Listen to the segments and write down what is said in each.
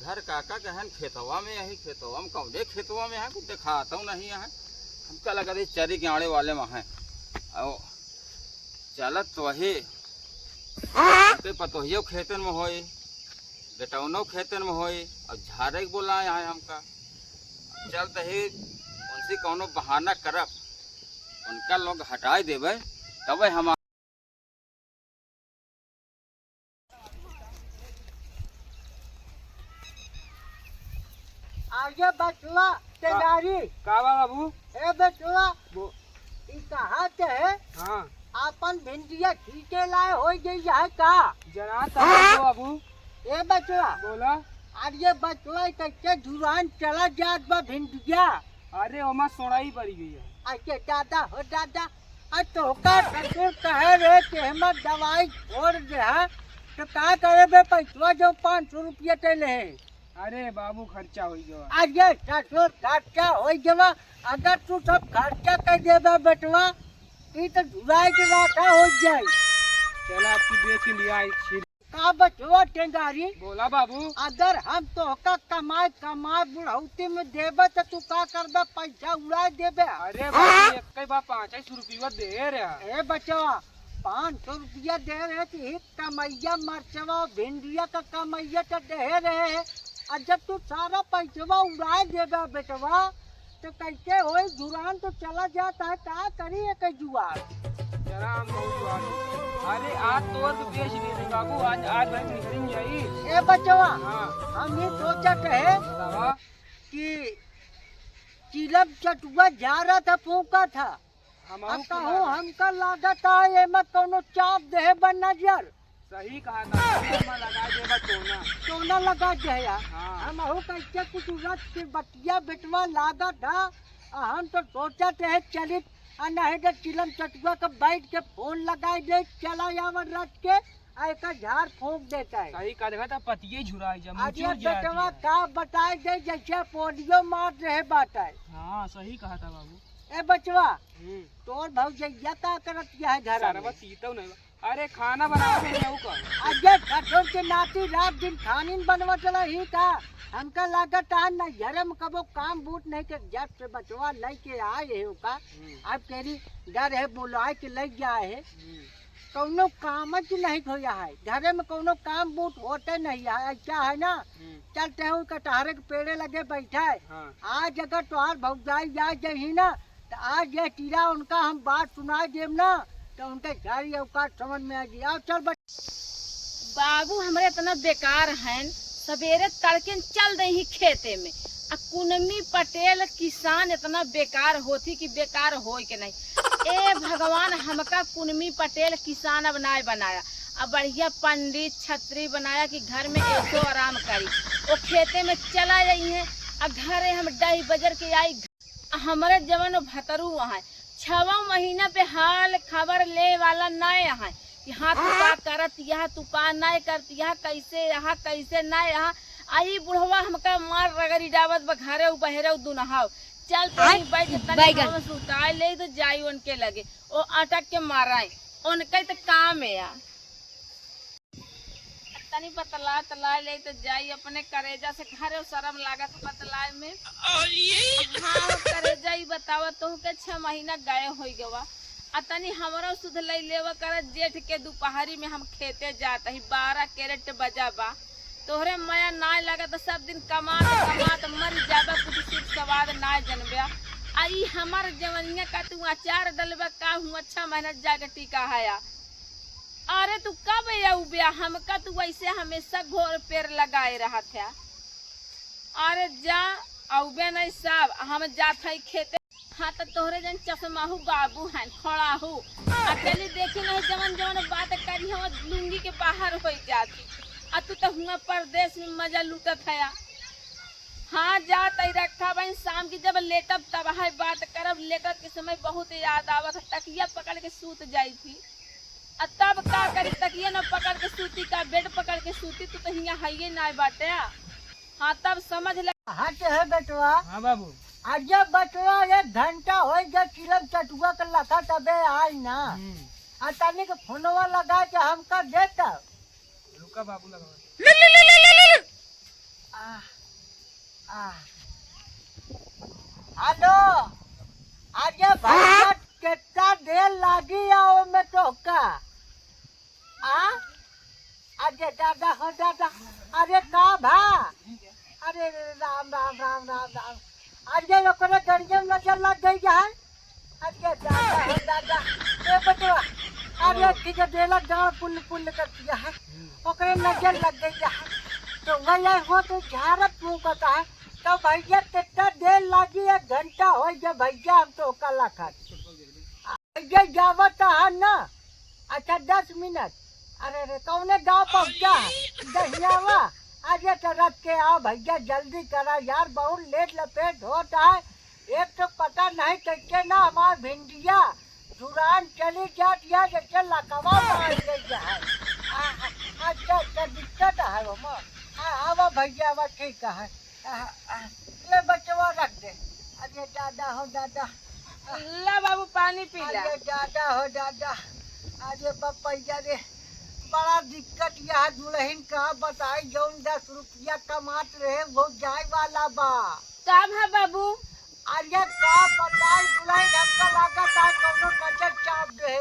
घर काका कहन खेतवा में यही खेतवा में कौन खेतवा में है कुछ दिखाता हूँ नहीं है हमका लगा रही चरी के आड़े वाले में है और चलत तो वही पतोहियो खेतन में होई बेटौनो खेतन में होई और झारे के बोलाए आए हमका चलते ही उनसे कौनो बहाना करब उनका लोग हटाए देवे तब हम आगे बचवा तेदारी का बाबू ए बचवा ई कहाँ के है हाँ अपन भिंडिया खींचे लाए हो गई है का जना तब बाबू ए बचवा बोला आज ये बचवा कैसे जुरान चला जात बा भिंडिया अरे ओमा सोनाई पड़ी गई है अच्छा दादा हो दादा तो का ससुर कहे रे कि हम दवाई छोड़ दे है तो का करे बे पैसा जो 500 रुपया चले है अरे बाबू खर्चा हो गया आज ये ससुर खर्चा हो गया अगर तू सब खर्चा कर देबे बेटवा ई तो जुराई के राखा हो जाए चला आपकी बेच लिया का बचवा टेंगारी बोला बाबू अगर हम तो का कमाए कमाए बुढ़ौती में देबे तो तू का करबे पैसा उड़ा देबे अरे बाबू एक बार 500 रुपया दे रहा ए बचवा 500 रुपया दे रहे थे कमैया मरचवा भिंडिया का कमैया तो दे रहे है और जब तू सारा पैसा उड़ा देबे बेटवा तो कैसे हो जुरान तो चला जाता है क्या करिए कई जुआर जरा हम अरे आज तो बेच दे रही बाबू आज भाई निकल जाई ए बचवा हाँ हम ये सोचत है कि चिलम चटुआ जा रहा था फूका था हमका लागत है एमा कोनो चाप दे बन नजर सही कहा था लगा दे टोना लगा दे यार हाँ। हम हो कैसे कुछ रथ के बटिया बेटवा लागत है हम तो सोचत है चलित नहीं तो चिलम चटुआ का बैठ के फोन लगाए दे चला यावर रथ के ऐसा झाड़ फूंक देता है सही कहा देखा था पतिये झुराई जब अरे बेटवा का बताए दे जैसे पोलियो मार रहे बात है हाँ सही कहा था बाबू ए बचवा तोर भौजैया का करत है घर सरवा तीतो नहीं अरे खाना बना के जाऊ का अजय कठोर के नाती रात दिन खानिन बनवा चला ही का हमका लागत है न यरम कबो काम बूट नहीं के जब से बचवा लेके आए है का अब तेरी डर है बुलाए के ले जाए है कोनो काम ज नहीं होया है घरे में कोनो काम बूट होते नहीं है अच्छा है ना चलते हूँ कटहरे के पेड़े लगे बैठा है आज अगर तुम्हार भौजाई जा जही ना तो आज ये टीरा उनका हम बात सुना देम ना तो उनके घर औकात समझ में आ गई चल बाबू हमारे इतना बेकार हैं सवेरे तड़के चल रही खेते में कुनमी पटेल किसान इतना बेकार होती कि बेकार हो के नहीं ए भगवान हमका कुनमी पटेल किसान अब ना बनाया अब बढ़िया पंडित छत्री बनाया कि घर में ऐसो आराम करी वो खेते में चला रही है अब घरे हम 10 बजे के आई हमारे जवान भतरू वहाँ 6 महीना पे हाल खबर ले वाला नए यहाँ यहाँ तू का करत यहाँ तू का नहीं करत यहाँ कैसे नहीं यहाँ आई बुढ़वा हमका मार रगड़ी डावत बघारे बहरे दुनहाव चल बैठ सुताए ले तो जाई उनके लगे वो अटक के माराए उनके तो काम है यार तनी बतला तला ले तो जाई अपने करेजा से घरे शर्म लागत बतलाए में हाँ करेजा ही बतावा तो के 6 महीना गए हो गवा तनी हमारा सुध ले लेवा कर जेठ के दोपहरी में हम खेते जाता ही 12 कैरेट बजा बा तोहरे माया ना लगा तो सब दिन कमात मर जाबा कुछ सुख स्वाद ना जनबे आई हमार जवनिया का तू अचार डलबा का हूँ अच्छा मेहनत जाके टीका है अरे तू कब या हमका तू ऐसे हमेशा घोर पेड़ लगाए रहा था अरे जा औबे नहीं सब हम जात है खेते हाँ तो तोहरे जन चश्माहू बाबू हैं खड़ा हूँ अकेले देखी नहीं जवन बात करी हम लुंगी के बाहर हो जाती तू तो हुआ परदेश में मजा लूटत है हाँ जात रखा भाई शाम की जब लेटब तब है बात करब लेकर के समय बहुत याद आवत तकिया पकड़ के सूत जाई थी तब का करी तकिया न पकड़ के सूती का बेड पकड़ के सूती तो यहाँ है ना बाटे हाँ तब समझ ले हट है बेटवा हाँ बाबू आज बचवा 1 घंटा हो गया चिलम चटुआ का लखा तबे आई ना तनी के फोनवा लगा के हमका देता रुका बाबू लगा हेलो, अरे भैया कितना देर लागी आओ में तो का? अरे दादा हो दादा, अरे का भा? अरे राम राम राम राम राम, अरे ओकरे गड़िया में नजर लग गई है। अरे दादा हो दादा, ए बटवा, अरे ठीक है देला गाँव पुल पुल कर दिया है, ओकरे नजर लग गई है। तो वही हो तो झारत फूकता है। तो भैया कितना देर लगी, 1 घंटा हो गया भैया, हम तो कला खा भैया जावत है ना। अच्छा 10 मिनट। अरे रे कौने गाँव पहुँचा है? दहियावा। अरे तो रख के आओ भैया, जल्दी करा यार, बहुत लेट लपेट होता है। एक तो पता नहीं कैसे ना हमार भिंडिया जुरान चली जाती है, जैसे लकवा मार गई है। अच्छा अच्छा दिक्कत है वो माँ। आवा भैया आवा, ठीक है। ले बचवा रख दे। अरे दादा हो दादा, ला बाबू पानी पी ला। अरे दादा हो दादा, अरे पपैया रे, बड़ा दिक्कत यह दुल्हन का बताई, जौन 10 रुपया कमात रहे वो जाए वाला बा। का भा बाबू? अरे का बताई दुल्हन, हमका लागत है कौनो नजर चाप दे है।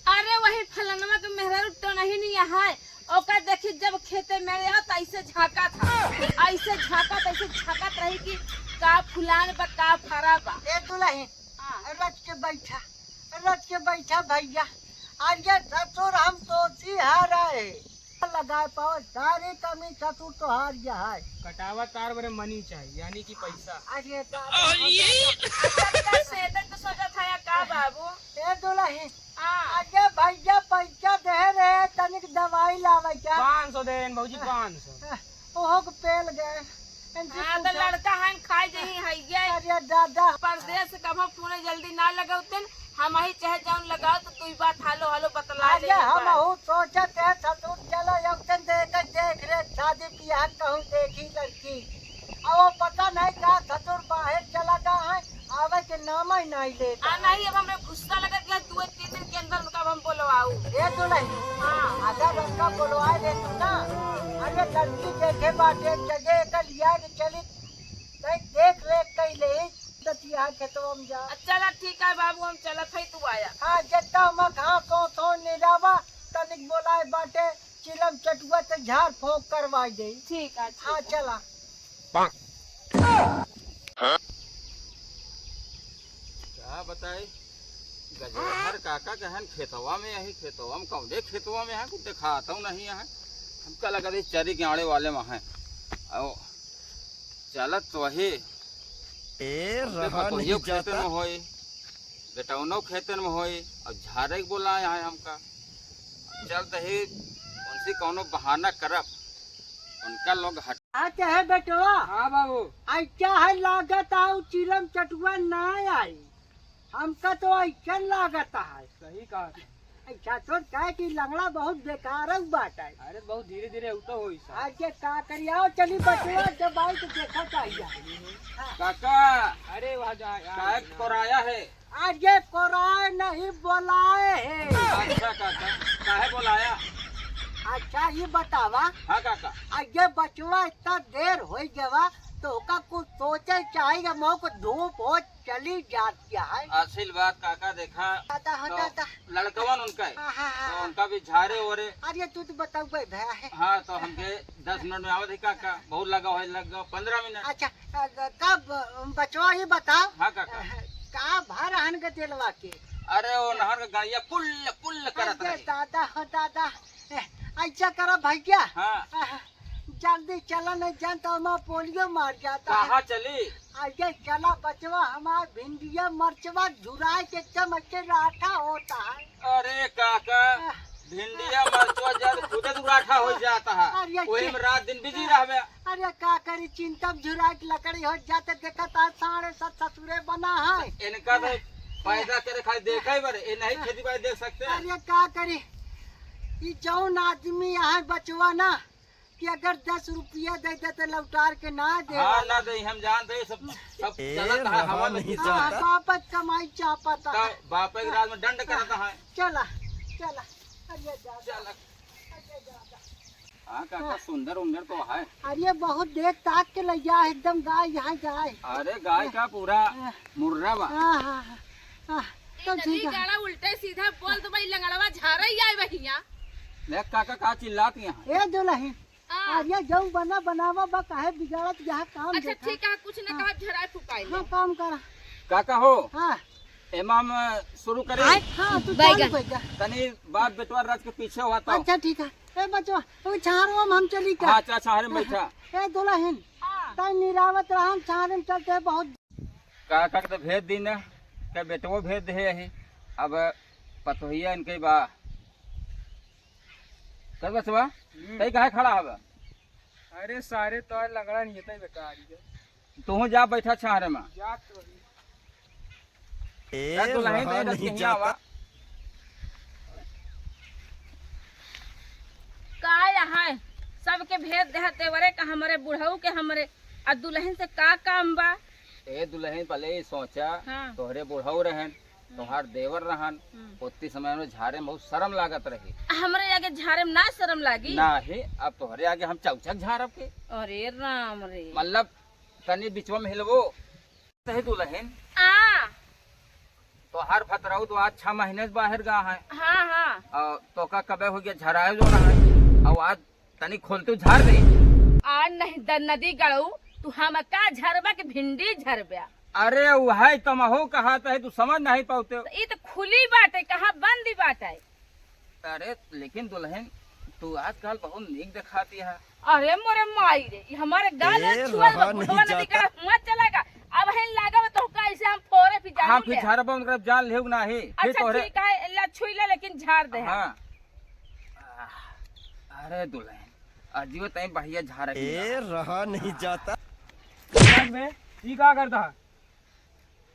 अरे वही फलनवा के मेहरा तो नहीं है, ओका देखी जब खेते में रहा तो ऐसे झाका था, ऐसे झाका तो ऐसे झाकत रही कि का फुलान बा का फरा बा। ए दुल्हन रच के बैठा भैया। आज ये ससुर हम सोची हार है, लगा पाओ सारी कमी ससुर तो हार गया है। कटावा तार बरे मनी चाहिए, यानी कि पैसा। अरे सेदन तो सोचा था या का बाबू? ए दुल्हन, हाँ अरे भैया पैसा दे रहे, तनिक दवाई लावे क्या? 500 देन भौजी, 500। ओहो के पेल गए। हाँ तो लड़का है खाई जही है गया। अरे दादा, परदेश कब फोन जल्दी ना लगाउतन, हम ही चाहे जाऊन लगाओ तो तू बात हालो हालो बतला अरे हम हूँ सोचत है ससुर चलो यौतन देख रे, शादी ब्याह कहूँ देखी लड़की। अब वो पता नहीं का ससुर बाहर चला गया है, आवे के नाम ही नहीं लेता। नहीं अब हमें गुस्सा लगा दिया, 2-3 दिन के अंदर उनका हम बोलवाऊ। ये दुल्हन, हाँ अगर उनका बुलवाए दे तू ना, अरे लड़की देखे बाटे जगह का लिया के चली कहीं देख रेख कहीं ले दतिया के तो हम जा। चला ठीक है बाबू, हम चलत है, तू आया। हाँ जितना मत हाँ तो निरावा तनिक बोलाए बाटे, चिलम चटुआ तो झाड़ फूक करवाई दे। ठीक है हाँ चला। क्या बताए गजहर काका कहन खेतवा में, यही खेतवा में कौन खेतवा में है, कुछ दिखाता हूँ नहीं है। हमका लगा रही चरी के आड़े वाले में है, और चलत वही खेतन में होई, बेटौनो खेतन में होई, और झारे के बोला है हमका। चलते ही उनसे कौनो बहाना करब, उनका लोग हट आते है बेटवा। हाँ बाबू। ऐसा है लागत आओ चिलम चटुआ ना आई, हमका तो ऐसा लागत है। सही कहा। अच्छा तो क्या कि लंगड़ा बहुत बेकार बात है। अरे बहुत धीरे धीरे तो हो। आज के का करिया चली बचवा जब आई तो देखा चाहिए। काका। अरे वहाँ जा कोराया है। आज ये कोराए नहीं बोलाए है। अच्छा काका, काहे बोलाया? अच्छा ये बतावा। हाँ काका। आज ये बचवा इतना देर हो गया तो का कुछ सोचे चाहिए, मोह को धूप हो चली जाती है। असल बात काका, देखा दादा तो लड़कवन उनका है, हाँ। तो उनका भी झारे ओरे। अरे तू तो बताओ भैया है। हाँ तो हमके 10 मिनट में आवत है काका, बहुत लगा है, लग 15 मिनट। अच्छा कब बचवा ये बताओ। हाँ काका। का भर हन के दिलवा के? अरे वो नहर का गाड़िया पुल पुल करत रही। दादा हो दादा, ऐसा करा भैया। हाँ जल्दी चला नहीं जानता हमारा पोलियो मार जाता है। कहाँ चली? आगे चला बचवा, हमारा भिंडिया मरचवा झुराए के एकदम अच्छे राठा होता है। अरे काका, भिंडिया मरचवा जब खुद दुराठा हो जाता है, वही में रात दिन बिजी रहबे। अरे का करी, चिंता झुराए की लकड़ी हो जाते, देखा था 7.5 ससुरे बना है। इनका तो पैदा करे खाली देखा ही बड़े, ये नहीं खेती बाड़ी देख सकते। अरे का करी, ये जौन आदमी यहाँ बचवा ना कि अगर 10 रुपया दे देते लौटार के ना दे। हाँ ना दे, हम जानते सब चलता है हवा में। बापत कमाई चाहता है, बाप एक रात में दंड करता है। चला चला। अरे चला। हाँ काका सुंदर उंदर तो है। अरे बहुत देख ताक के लिया एकदम गाय यहाँ गाय। अरे गाय का पूरा मुर्रा बा। हाँ हाँ हाँ तो ठीक है। गाड़ा उल्टे सीधा बोल तो भाई लंगड़वा झारा ही आए भैया। देख काका का चिल्लाती यहाँ। ए दुल्हन अरे जब बना बनावा बा काहे बिगाड़त यहाँ काम अच्छा देखा। ठीक है कुछ न कहा झराए फुकाई हाँ काम कर। काका हो हाँ एमाम शुरू करे। हाँ तू चालू कर जा। तनी बाप बेटवा राज के पीछे हुआ था। अच्छा ठीक है। ए बच्चों तो छारो हम चली का। हाँ अच्छा छाहरे में बैठा। ए दुल्हन तय निरावत रहम छारे में चलते बहुत। काका के तो भेज दी न के बेटवो भेज दे है। अब पतोहिया इनके बा कर बसवा कहीं कहे खड़ा हवा। अरे सारे तो लंगड़ा नहीं है बेटा। तू जा बैठा छाहरे में। जात तो का यहाँ सबके भेद दे तेवरे का हमारे बुढ़ऊ के हमारे आ दुल्हन से का काम बा। ए दुल्हन पहले ही सोचा हाँ। तोहरे बुढ़ऊ रहन तोहार देवर रहन उतनी समय में झारे में बहुत शर्म लागत रही। हमरे आगे झारे में ना शर्म लागी। नाही अब तोहरे आगे हम चौचक झारब के। अरे राम रे मतलब तनी बिचवा में हिलबो सही दुल्हन। तो हर फतराऊ तो आज 6 महीने से बाहर गा है। हाँ हाँ और तो का कबे हो गया झराए जो रहा है और आज तनी खोलते झाड़ दे। आज नहीं नदी गड़ू तू हम का झरबा के भिंडी झरबा। अरे वही तमहो कहा है तू समझ नहीं पाते। तो ये तो खुली बात है कहाँ बंदी बात है। अरे लेकिन दुल्हन तू आजकल बहुत नीक दिखाती है। अरे मोरे माई रे ये हमारे गाल छुआ बुढ़वा नदी का हुआ चलेगा। अब है लागा तो कैसे हम फोरे भी हाँ जान फिर झाड़ब उनका जान लेव नहीं फिर अच्छा तोहरे। ठीक है ला छुई ले लेकिन झाड़ दे। हाँ अरे दुल्हन अजीब तई बढ़िया झाड़ रहा नहीं जाता। में ये क्या करता है?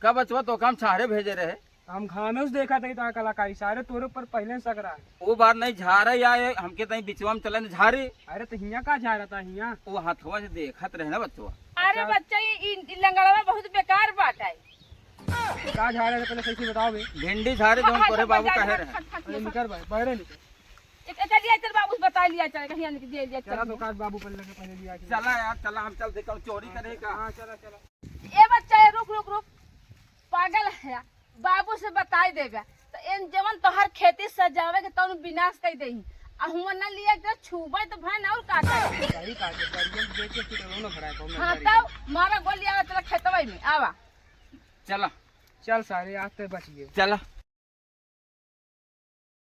कब बचवा तो काम छाड़े भेजे रहे। हम खानों से देखा था तो कलाकारी सारे तोरे ऊपर पहले सक रहा है। वो बार नहीं झारे या हमके तई बिचवा में चलन झारे। अरे तो हिया का जा रहा था हिया। वो हाथवा से देखत रहे ना बचवा। अरे बच्चा ये लंगड़वा बहुत बेकार बात है। का जा रहा था पहले सही बताओ बे। भिंडी झारे जो तोरे बाबू कहे रहे। अरे निकल भाई बहरे निकल। चलिए चल बाबू बता लिया चल कहीं आने के दे लिया चला चल। तो काट बाबू पहले पहले लिया के। चला यार चला हम चलते कल चोरी करेगा। हाँ चला चला। ए बच्चा रुक रुक रुक पागल है बाबू से बताई देगा तो इन जवन तोहर खेती सजावे के तौन विनाश कर देही आ हुआ न लिया के छुबे तो भाई और काटा सही काट दे परियन देख के फिर रोना भरा है। हां तब मारा गोली आवा चला खेतवा में आवा। चला चल सारे आज तो बच गए। चला